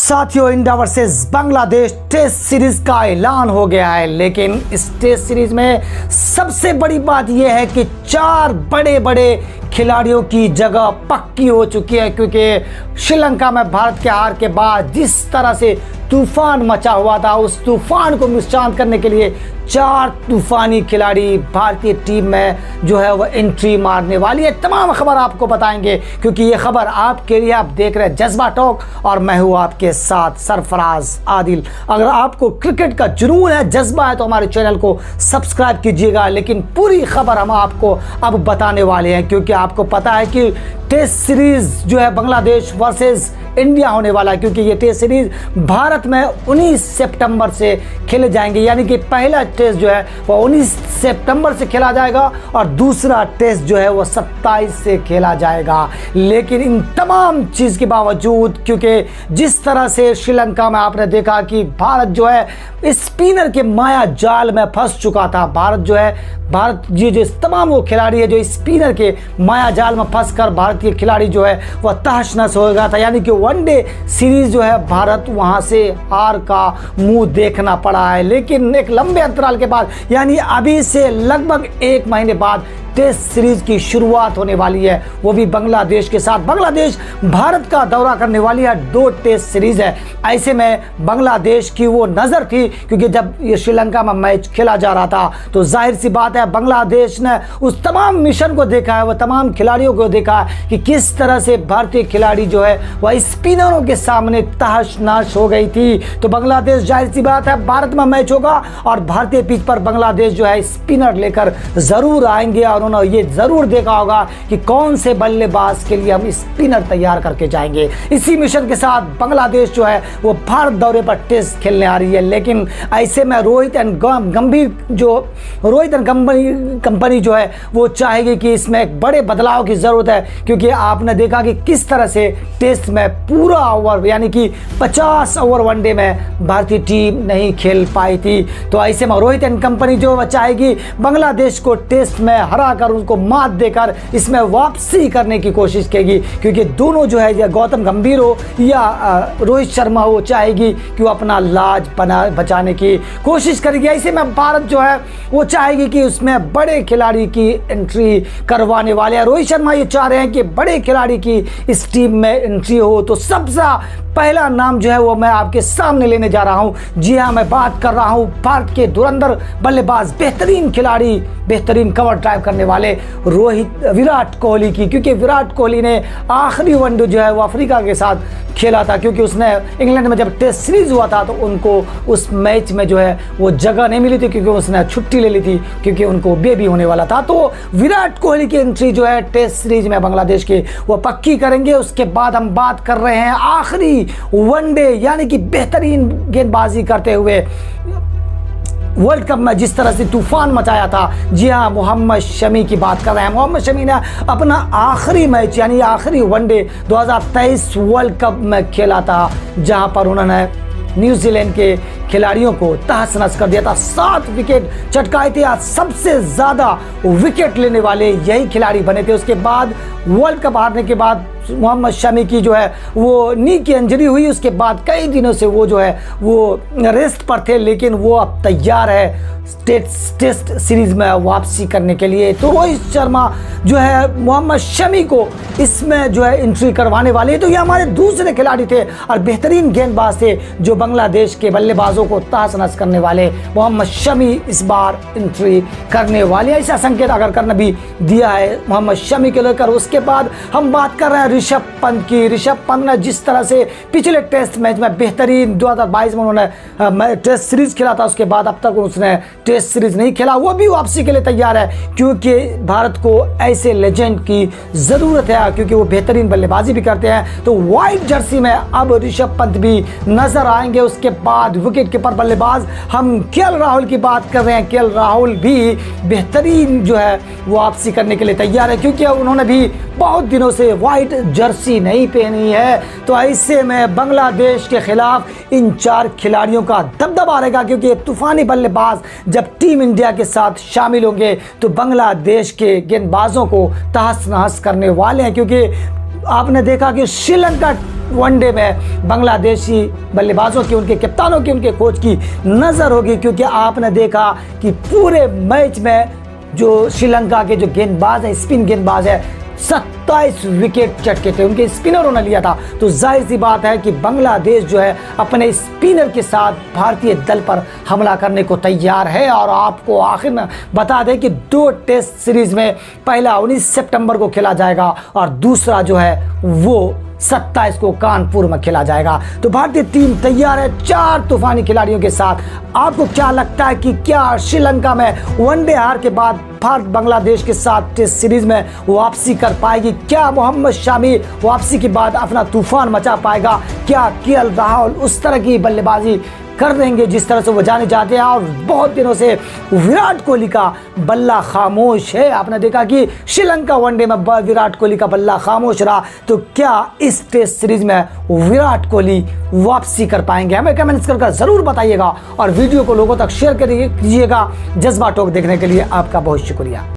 साथियों, India versus Bangladesh test series का ऐलान हो गया है। लेकिन इस टेस्ट सीरीज में सबसे बड़ी बात यह है कि 4 बड़े बड़े खिलाड़ियों की जगह पक्की हो चुकी है, क्योंकि श्रीलंका में भारत के हार के बाद जिस तरह से तूफान मचा हुआ था, उस तूफान को शांत करने के लिए 4 तूफानी खिलाड़ी भारतीय टीम में जो है वह एंट्री मारने वाली है। तमाम खबर आपको बताएंगे, क्योंकि ये खबर आपके लिए, आप देख रहे हैं जज्बा टॉक और मैं हूँ आपके साथ सरफराज आदिल। अगर आपको क्रिकेट का जुनून है, जज्बा है, तो हमारे चैनल को सब्सक्राइब कीजिएगा। लेकिन पूरी खबर हम आपको अब बताने वाले हैं, क्योंकि आपको पता है कि टेस्ट सीरीज जो है बांग्लादेश वर्सेस इंडिया होने वाला है, क्योंकि ये टेस्ट सीरीज भारत में 19 सितंबर से खेले जाएंगे। यानी कि पहला टेस्ट जो है वो 19 सितंबर से खेला जाएगा और दूसरा टेस्ट जो है वो 27 से खेला जाएगा। लेकिन इन तमाम चीज़ के बावजूद, क्योंकि जिस तरह से श्रीलंका में आपने देखा कि भारत जो है स्पिनर के माया जाल में फंस चुका था। भारत जो तमाम वो खिलाड़ी है जो स्पिनर के माया जाल में फंसकर भारतीय खिलाड़ी जो है वह तहस नहस हो गया था। यानी कि वनडे सीरीज जो है भारत वहां से हार का मुंह देखना पड़ा है। लेकिन एक लंबे अंतराल के बाद, यानी अभी से लगभग 1 महीने बाद टेस्ट सीरीज की शुरुआत होने वाली है, वो भी बांग्लादेश के साथ। बांग्लादेश भारत का दौरा करने वाली है। 2 टेस्ट सीरीज है। ऐसे में बांग्लादेश की वो नज़र थी, क्योंकि जब ये श्रीलंका में मैच खेला जा रहा था तो जाहिर सी बात है बांग्लादेश ने उस तमाम मिशन को देखा है, वह तमाम खिलाड़ियों को देखा है कि किस तरह से भारतीय खिलाड़ी जो है वह स्पिनरों के सामने तहस नहस हो गई थी। तो बांग्लादेश, जाहिर सी बात है, भारत में मैच होगा और भारतीय पिच पर बांग्लादेश जो है स्पिनर लेकर ज़रूर आएंगे और उन्होंने ये जरूर देखा होगा कि कौन से बल्लेबाज के लिए हम स्पिनर तैयार करके जाएंगे। इसी मिशन के साथ बांग्लादेश जो है वो भारत दौरे पर टेस्ट खेलने आ रही है। लेकिन ऐसे में रोहित एंड कंपनी जो है वो चाहेगी कि इसमें एक बड़े बदलाव की जरूरत है, क्योंकि आपने देखा कि किस तरह से टेस्ट में पूरा ओवर, यानी कि 50 ओवर वनडे में भारतीय टीम नहीं खेल पाई थी। तो ऐसे में रोहित एंड कंपनी जो चाहेगी बांग्लादेश को टेस्ट में हरा कर, उनको मात देकर इसमें वापसी करने की कोशिश करेगी, क्योंकि दोनों जो है, या गौतम गंभीर हो या रोहित शर्मा, वो चाहेगी कि वो अपना लाज बचाने की कोशिश करेगी। ऐसे में भारत जो है वो चाहेगी कि उसमें बड़े खिलाड़ी की एंट्री करवाने वाले हैं। रोहित शर्मा ये चाह रहे हैं कि बड़े खिलाड़ी की इस टीम में एंट्री हो। तो सबसे पहला नाम जो है वो मैं आपके सामने लेने जा रहा हूं। जी हां, मैं बात कर रहा हूं भारत के धुरंधर बल्लेबाज, बेहतरीन खिलाड़ी, बेहतरीन कवर ड्राइव करने वाले विराट कोहली की। क्योंकि विराट कोहली ने आखिरी वनडे जो है वो अफ्रीका के साथ खेला था, क्योंकि उसने इंग्लैंड में जब टेस्ट सीरीज हुआ था तो उनको उस मैच में जो है वो जगह नहीं मिली थी, क्योंकि उसने छुट्टी ले ली थी, क्योंकि उनको बेबी होने वाला था। तो विराट कोहली की एंट्री जो है टेस्ट सीरीज में बांग्लादेश की वो पक्की करेंगे। उसके बाद हम बात कर रहे हैं आखिरी वनडे, यानी कि बेहतरीन गेंदबाजी करते हुए वर्ल्ड कप में जिस तरह से तूफान मचाया था। जी हाँ, मोहम्मद शमी की बात कर रहे हैं। मोहम्मद शमी ने अपना आखिरी मैच, यानी आखिरी वनडे 2023 वर्ल्ड कप में खेला था, जहां पर उन्होंने न्यूजीलैंड के खिलाड़ियों को तहस नहस कर दिया था। 7 विकेट चटकाए थे। आज सबसे ज़्यादा विकेट लेने वाले यही खिलाड़ी बने थे। उसके बाद वर्ल्ड कप हारने के बाद मोहम्मद शमी की जो है वो नी की इंजरी हुई। उसके बाद कई दिनों से वो जो है वो रेस्ट पर थे, लेकिन वो अब तैयार है टेस्ट सीरीज में वापसी करने के लिए। तो रोहित शर्मा जो है मोहम्मद शमी को इसमें जो है एंट्री करवाने वाले हैं। तो ये हमारे दूसरे खिलाड़ी थे और बेहतरीन गेंदबाज थे जो बांग्लादेश के बल्लेबाजों को तहस नहस करने वाले। मोहम्मद शमी इस बार एंट्री करने वाले, ऐसा संकेत अगर करना भी दिया है मोहम्मद शमी के लेकर। उसके बाद हम बात कर रहे हैं ऋषभ पंत की। ऋषभ पंत ने जिस तरह से पिछले टेस्ट मैच में बेहतरीन 2022 में उन्होंने टेस्ट सीरीज खेला था, उसके बाद अब तक उसने टेस्ट सीरीज नहीं खेला, वो भी वापसी के लिए तैयार है, क्योंकि भारत को ऐसे लेजेंड की ज़रूरत है, क्योंकि वो बेहतरीन बल्लेबाजी भी करते हैं। तो वाइट जर्सी में अब ऋषभ पंत भी नजर आएंगे। उसके बाद विकेट कीपर बल्लेबाज हम केएल राहुल की बात कर रहे हैं। केएल राहुल भी बेहतरीन जो है वापसी करने के लिए तैयार है, क्योंकि उन्होंने भी बहुत दिनों से वाइट जर्सी नहीं पहनी है। तो ऐसे में बांग्लादेश के खिलाफ इन 4 खिलाड़ियों का दबदबा रहेगा, क्योंकि तूफानी बल्लेबाज जब टीम इंडिया के साथ शामिल होंगे तो बांग्लादेश के गेंदबाजों को तहस नहस करने वाले हैं। क्योंकि आपने देखा कि श्रीलंका वनडे में बांग्लादेशी बल्लेबाजों की, उनके कप्तानों की, उनके कोच की नज़र होगी, क्योंकि आपने देखा कि पूरे मैच में जो श्रीलंका के जो गेंदबाज हैं, स्पिन गेंदबाज है, 27 विकेट चटके थे, उनके स्पिनरों ने लिया था। तो जाहिर सी बात है कि बांग्लादेश जो है अपने स्पिनर के साथ भारतीय दल पर हमला करने को तैयार है। और आपको आखिर में बता दें कि 2 टेस्ट सीरीज में पहला 19 सितंबर को खेला जाएगा और दूसरा जो है वो 27 को कानपुर में खेला जाएगा। तो भारतीय टीम तैयार है 4 तूफानी खिलाड़ियों के साथ। आपको क्या लगता है कि क्या श्रीलंका में वनडे हार के बाद भारत बांग्लादेश के साथ टेस्ट सीरीज में वापसी कर पाएगी? क्या मोहम्मद शामी वापसी के बाद अपना तूफान मचा पाएगा? क्या केएल राहुल उस तरह की बल्लेबाजी कर देंगे जिस तरह से वो जाने जाते हैं? और बहुत दिनों से विराट कोहली का बल्ला खामोश है। आपने देखा कि श्रीलंका वनडे में विराट कोहली का बल्ला खामोश रहा। तो क्या इस टेस्ट सीरीज में विराट कोहली वापसी कर पाएंगे? हमें कमेंट्स कर जरूर बताइएगा और वीडियो को लोगों तक शेयर कीजिएगा। जज्बा टॉक देखने के लिए आपका बहुत शुक्रिया।